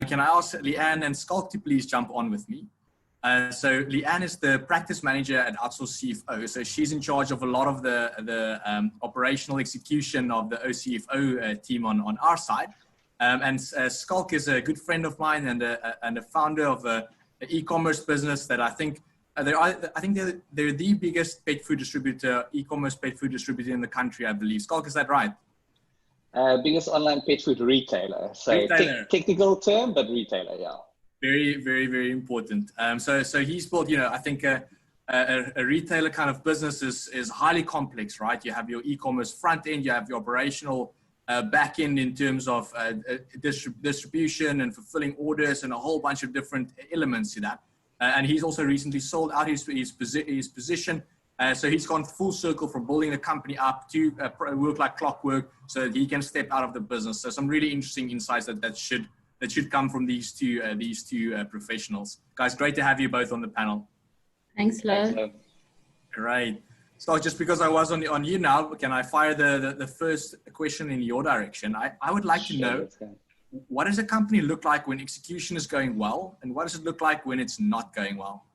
can I ask Leanne and Skalk to please jump on with me? So Leanne is the practice manager at Outsource CFO. So she's in charge of a lot of the operational execution of the OCFO team on our side. And Skalk is a good friend of mine and a founder of an e-commerce business that I think they're the biggest pet food distributor, e-commerce pet food distributor in the country, I believe. Skalk, is that right? Biggest online pet food retailer. So technical term, but retailer, yeah. Very, very, very important. So he's built, I think a retailer kind of business is highly complex, right? You have your e-commerce front end, you have your operational back end in terms of distribution and fulfilling orders and a whole bunch of different elements to that. And he's also recently sold out his position. So he's gone full circle from building the company up to work like clockwork so that he can step out of the business. So some really interesting insights that should come from these two professionals. Guys, great to have you both on the panel. Thanks, Lo. Great. So just because I was on you now, can I fire the first question in your direction? I would like to know, what does a company look like when execution is going well, and what does it look like when it's not going well?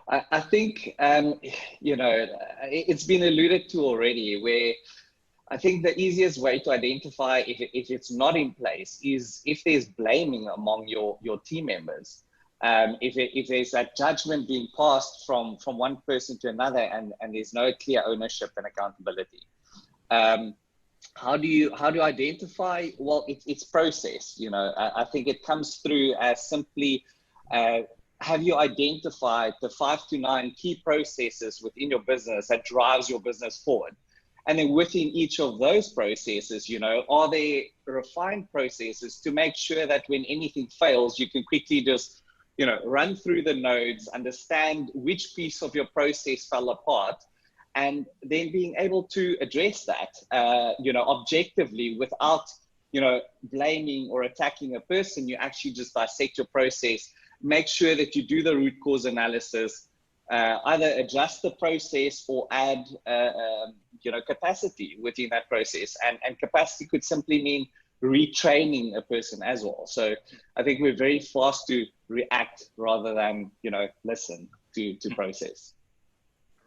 I think, it's been alluded to already, where I think the easiest way to identify if it's not in place is if there's blaming among your team members. If there's that judgment being passed from one person to another and there's no clear ownership and accountability. How do you identify? Well, it's process. I think it comes through as simply have you identified the 5 to 9 key processes within your business that drives your business forward? And then within each of those processes, are there refined processes to make sure that when anything fails, you can quickly just, run through the nodes, understand which piece of your process fell apart, and then being able to address that, objectively without, blaming or attacking a person. You actually just dissect your process, make sure that you do the root cause analysis, either adjust the process or add, capacity within that process. And capacity could simply mean retraining a person as well. So I think we're very fast to react rather than, listen to process.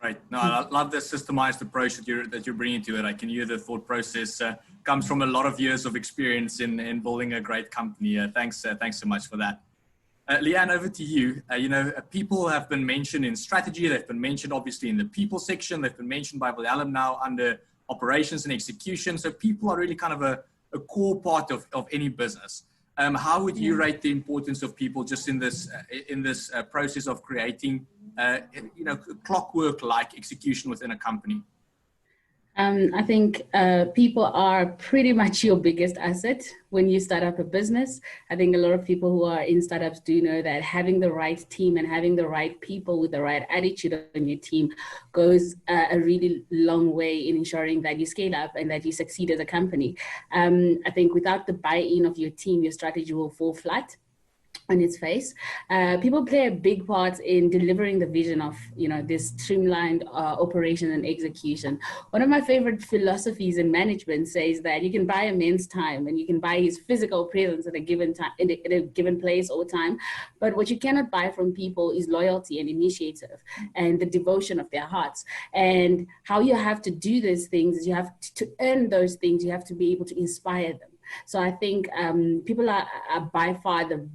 Right. No, I love the systemized approach that you're bringing to it. I can hear the thought process comes from a lot of years of experience in building a great company. Thanks so much for that. Leanne, over to you. People have been mentioned in strategy. They've been mentioned, obviously, in the people section. They've been mentioned by Willem now under operations and execution. So people are really kind of a core part of any business. How would you rate the importance of people just in this process of creating, clockwork-like execution within a company? I think people are pretty much your biggest asset when you start up a business. I think a lot of people who are in startups do know that having the right team and having the right people with the right attitude on your team goes a really long way in ensuring that you scale up and that you succeed as a company. I think without the buy-in of your team, your strategy will fall flat on its face. People play a big part in delivering the vision of, this streamlined operation and execution. One of my favorite philosophies in management says that you can buy a man's time and you can buy his physical presence at a given time, in a given place or time. But what you cannot buy from people is loyalty and initiative and the devotion of their hearts. And how you have to do those things is you have to earn those things. You have to be able to inspire them. So I think people are by far the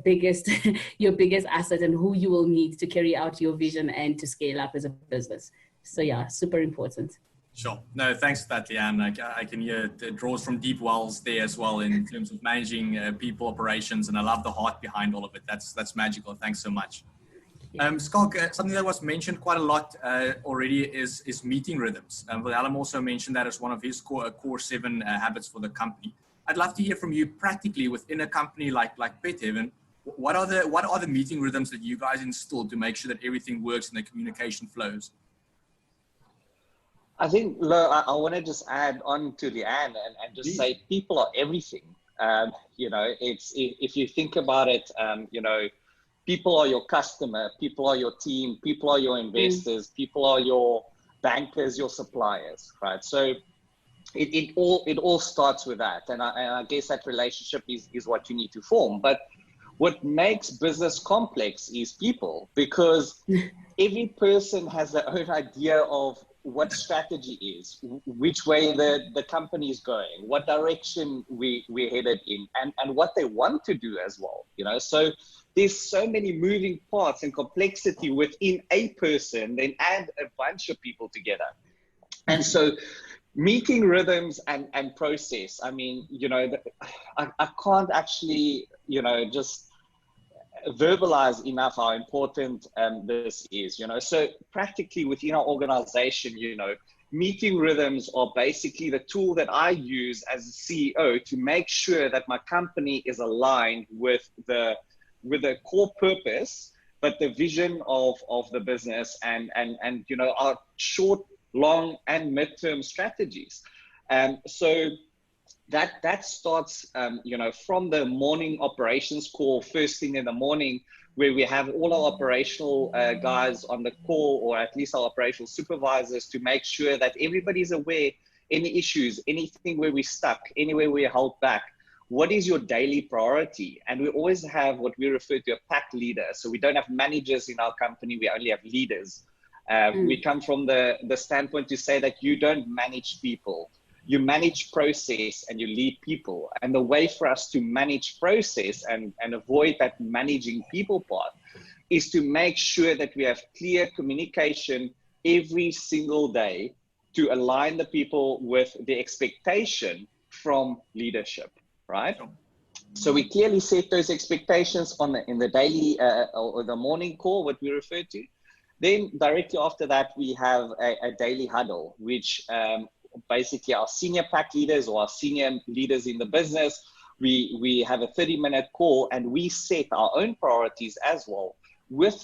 biggest, your biggest asset and who you will need to carry out your vision and to scale up as a business. So yeah, super important. Sure. No, thanks for that, Leanne. I can hear it draws from deep wells there as well in terms of managing people operations, and I love the heart behind all of it. That's magical. Thanks so much. Skalk, something that was mentioned quite a lot already is meeting rhythms. Willem also mentioned that as one of his core 7 habits for the company. I'd love to hear from you practically within a company like Pet Haven. What are the meeting rhythms that you guys installed to make sure that everything works and the communication flows? I think, I want to just add on to Leanne and just say people are everything. It's if you think about it, people are your customer, people are your team, people are your investors, people are your bankers, your suppliers, right? So it all starts with that, and I guess that relationship is what you need to form. But what makes business complex is people, because every person has their own idea of what strategy is, which way the company is going, what direction we're headed in, and what they want to do as well. So there's so many moving parts and complexity within a person, then add a bunch of people together. And so meeting rhythms and process, I mean, I can't actually, just verbalize enough how important this is. So practically within our organization, meeting rhythms are basically the tool that I use as a CEO to make sure that my company is aligned with the core purpose, but the vision of the business and our short, long, and midterm strategies. So that starts, from the morning operations call, first thing in the morning, where we have all our operational guys on the call, or at least our operational supervisors, to make sure that everybody's aware, any issues, anything where we're stuck, anywhere we're held back. What is your daily priority? And we always have what we refer to a pack leader. So we don't have managers in our company, we only have leaders. We come from the standpoint to say that you don't manage people. You manage process and you lead people. And the way for us to manage process and avoid that managing people part is to make sure that we have clear communication every single day to align the people with the expectation from leadership, right? So we clearly set those expectations in the daily or the morning call, what we refer to. Then directly after that, we have a daily huddle, which basically our senior pack leaders or our senior leaders in the business, we have a 30-minute call, and we set our own priorities as well with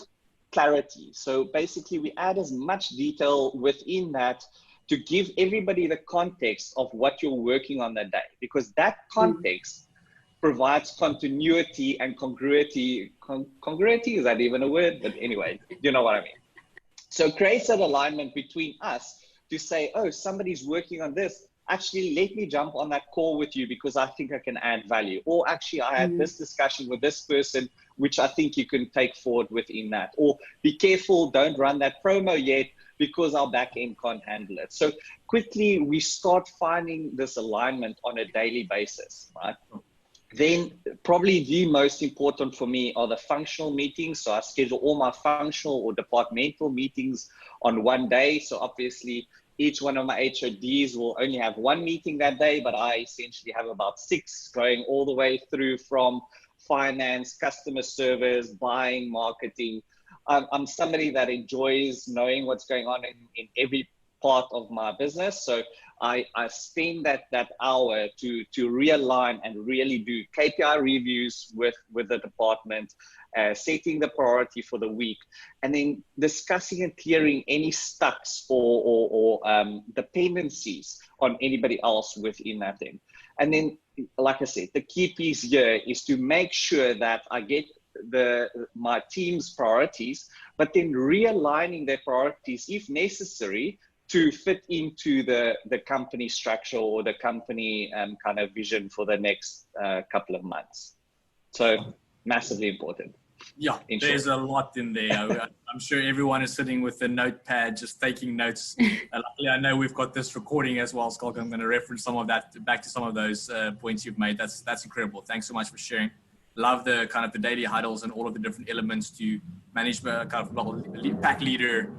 clarity. So basically we add as much detail within that to give everybody the context of what you're working on that day, because that context provides continuity and congruity. Congruity, is that even a word? But anyway, you know what I mean. So it creates an alignment between us to say, oh, somebody's working on this. Actually, let me jump on that call with you because I think I can add value. Or actually, I had this discussion with this person, which I think you can take forward within that. Or be careful, don't run that promo yet because our back end can't handle it. So quickly, we start finding this alignment on a daily basis, right? Then probably the most important for me are the functional meetings. So I schedule all my functional or departmental meetings on one day. So obviously each one of my HODs will only have one meeting that day, but I essentially have about 6 going all the way through from finance, customer service, buying, marketing. I'm somebody that enjoys knowing what's going on in every part of my business. So I spend that hour to realign and really do KPI reviews with the department, setting the priority for the week, and then discussing and clearing any stucks or dependencies on anybody else within that thing. And then, like I said, the key piece here is to make sure that I get my team's priorities, but then realigning their priorities if necessary to fit into the company structure or the company kind of vision for the next couple of months. So massively important. Yeah, there's a lot in there. I'm sure everyone is sitting with a notepad, just taking notes. Luckily, I know we've got this recording as well, Schalk. I'm going to reference some of that back to some of those points you've made. That's incredible. Thanks so much for sharing. Love the kind of the daily huddles and all of the different elements to manage kind of pack leader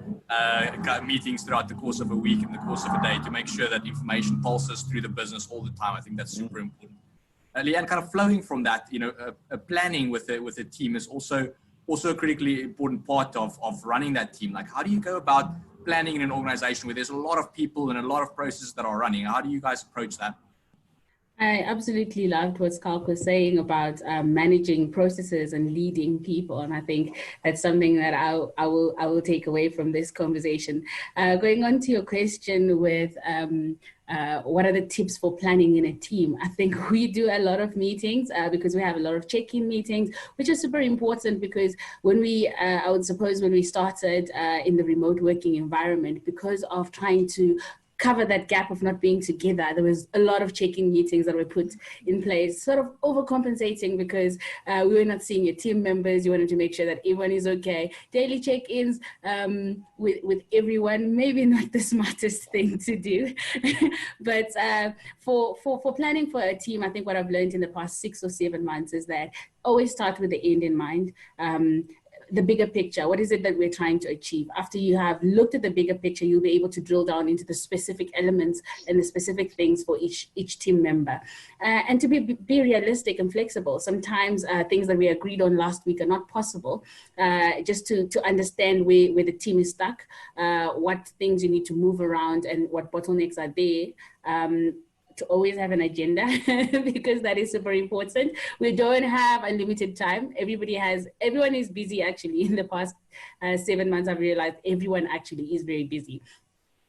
meetings throughout the course of a week and the course of a day to make sure that information pulses through the business all the time. I think that's super important. Leanne, kind of flowing from that, planning with a team is also a critically important part of running that team. Like, how do you go about planning in an organization where there's a lot of people and a lot of processes that are running? How do you guys approach that? I absolutely loved what Schalk was saying about managing processes and leading people, and I think that's something that I will take away from this conversation. Going on to your question with what are the tips for planning in a team? I think we do a lot of meetings because we have a lot of check-in meetings, which is super important because when I would suppose when we started in the remote working environment, because of trying to cover that gap of not being together, there was a lot of check-in meetings that were put in place, sort of overcompensating because we were not seeing your team members. You wanted to make sure that everyone is okay. Daily check-ins with everyone, maybe not the smartest thing to do, but for planning for a team, I think what I've learned in the past 6 or 7 months is that always start with the end in mind. The bigger picture, what is it that we're trying to achieve? After you have looked at the bigger picture, you'll be able to drill down into the specific elements and the specific things for each team member. And to be realistic and flexible. Sometimes things that we agreed on last week are not possible, just to understand where the team is stuck, what things you need to move around and what bottlenecks are there. To always have an agenda because that is super important. We don't have unlimited time. Everyone is busy actually. In the past 7 months, I've realized everyone actually is very busy.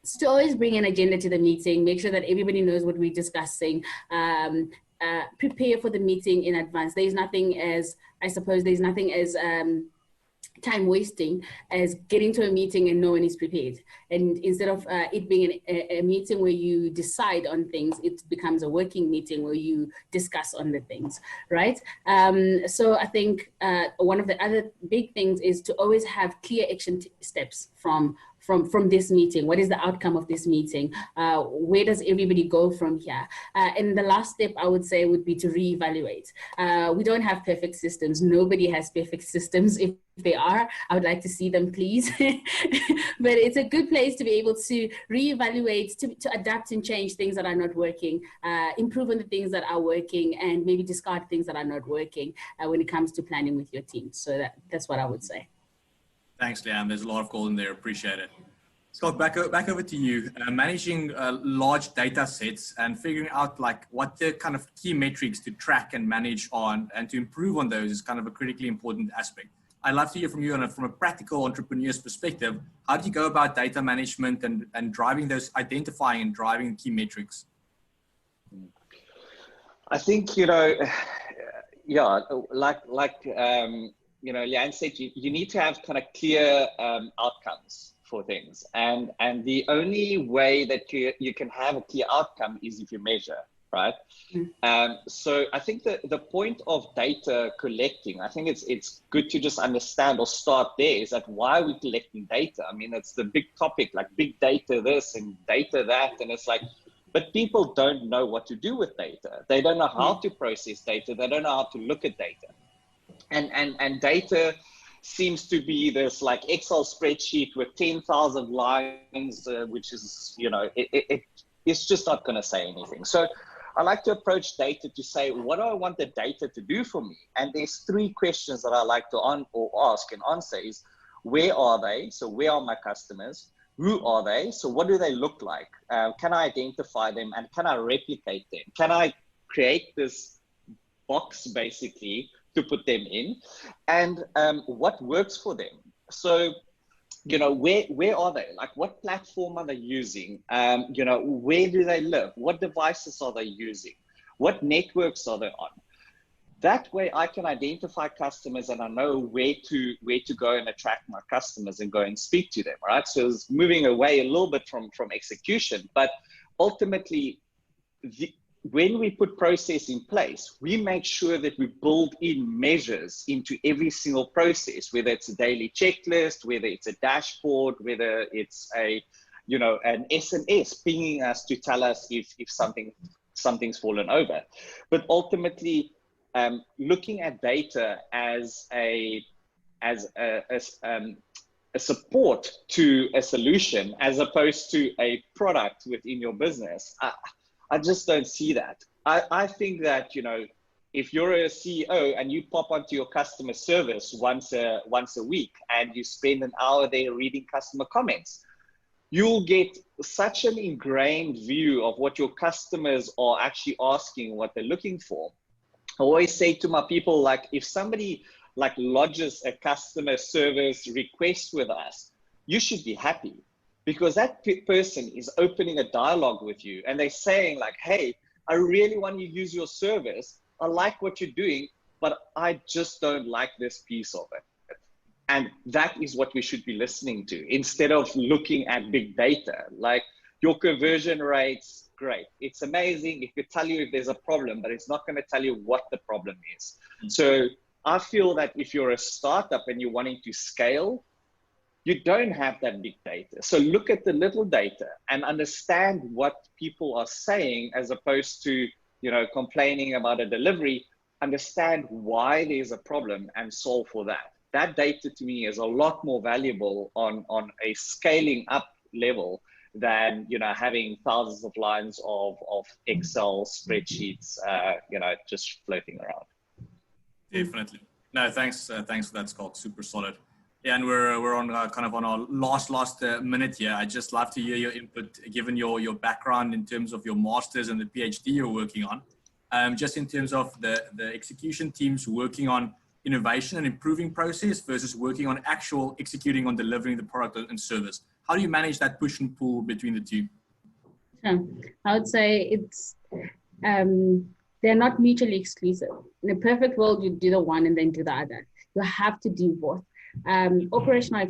So always bring an agenda to the meeting, make sure that everybody knows what we're discussing, prepare for the meeting in advance. There's nothing as time wasting as getting to a meeting and no one is prepared. And instead of it being a meeting where you decide on things, it becomes a working meeting where you discuss on the things, right? So I think one of the other big things is to always have clear action steps from this meeting. What is the outcome of this meeting? Where does everybody go from here? And the last step I would say would be to reevaluate. We don't have perfect systems. Nobody has perfect systems. If they are, I would like to see them, please. But it's a good place to be able to reevaluate, to adapt and change things that are not working, improve on the things that are working, and maybe discard things that are not working when it comes to planning with your team. So that's what I would say. Thanks, Leanne. There's a lot of gold in there. Appreciate it. Scott, back over to you. Managing large data sets and figuring out like what the kind of key metrics to track and manage on and to improve on those is kind of a critically important aspect. I'd love to hear from you from a practical entrepreneur's perspective. How do you go about data management and driving those, identifying and driving key metrics? I think, yeah, like Leanne said, you need to have kind of clear outcomes for things. And the only way that you can have a clear outcome is if you measure, right? So I think the point of data collecting, I think it's good to just understand or start there, is that why are we collecting data? I mean, it's the big topic, like big data this and data that, and it's like, but people don't know what to do with data. They don't know how to process data. They don't know how to look at data. And data seems to be this like Excel spreadsheet with 10,000 lines, which is, it's just not going to say anything. So I like to approach data to say, what do I want the data to do for me? And there's 3 questions that I like to ask and answer is, where are they? So where are my customers? Who are they? So what do they look like? Can I identify them and can I replicate them? Can I create this box basically to put them in, and what works for them? So, where are they? Like, what platform are they using? Where do they live? What devices are they using? What networks are they on? That way I can identify customers and I know where to go and attract my customers and go and speak to them, right? So it's moving away a little bit from execution, but ultimately, when we put process in place, we make sure that we build in measures into every single process, whether it's a daily checklist, whether it's a dashboard, whether it's an SMS pinging us to tell us if something's fallen over. But ultimately, looking at data as a support to a solution as opposed to a product within your business, I just don't see that. I think that, if you're a CEO and you pop onto your customer service once a week and you spend an hour there reading customer comments, you'll get such an ingrained view of what your customers are actually asking, what they're looking for. I always say to my people, like, if somebody like lodges a customer service request with us, you should be happy. Because that person is opening a dialogue with you and they're saying like, hey, I really want to use your service. I like what you're doing, but I just don't like this piece of it. And that is what we should be listening to instead of looking at big data. Like, Your conversion rates, great. It's amazing. It could tell you if there's a problem, but it's not going to tell you what the problem is. So I feel that if you're a startup and you're wanting to scale, you don't have that big data. So look at the little data and understand what people are saying, as opposed to, complaining about a delivery. Understand why there's a problem and solve for that. That data to me is a lot more valuable on a scaling up level than, having thousands of lines of Excel spreadsheets, just floating around. Definitely. No, thanks for that, Schalk. Super solid. Yeah, and we're on kind of on our last minute here. I'd just love to hear your input, given your background in terms of your masters and the PhD you're working on. Just in terms of the execution teams working on innovation and improving process versus working on actual executing on delivering the product and service. How do you manage that push and pull between the two? I would say it's they're not mutually exclusive. In a perfect world, you do the one and then do the other. You have to do both. Operational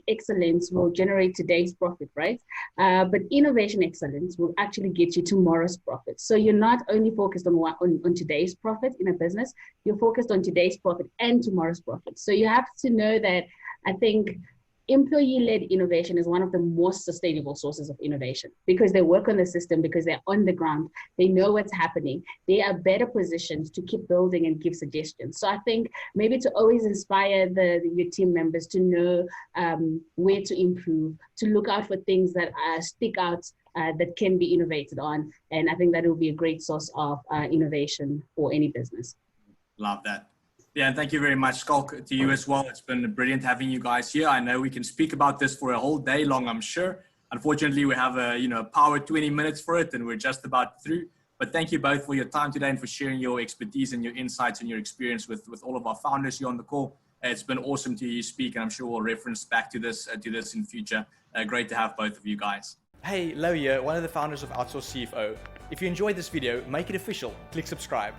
excellence will generate today's profit, right? But innovation excellence will actually get you tomorrow's profit. So you're not only focused on today's profit in a business, you're focused on today's profit and tomorrow's profit. So you have to know that I think employee-led innovation is one of the most sustainable sources of innovation, because they work on the system, because they're on the ground, they know what's happening, they are better positioned to keep building and give suggestions. So I think maybe to always inspire your team members to know where to improve, to look out for things that stick out, that can be innovated on. And I think that will be a great source of innovation for any business. Love that. Yeah, and thank you very much, Schalk, to you as well. It's been brilliant having you guys here. I know we can speak about this for a whole day long, I'm sure. Unfortunately, we have a power 20 minutes for it, and we're just about through. But thank you both for your time today and for sharing your expertise and your insights and your experience with all of our founders here on the call. It's been awesome to hear you speak, and I'm sure we'll reference back to this in future. Great to have both of you guys. Hey, Louw here, one of the founders of Outsource CFO. If you enjoyed this video, make it official. Click subscribe.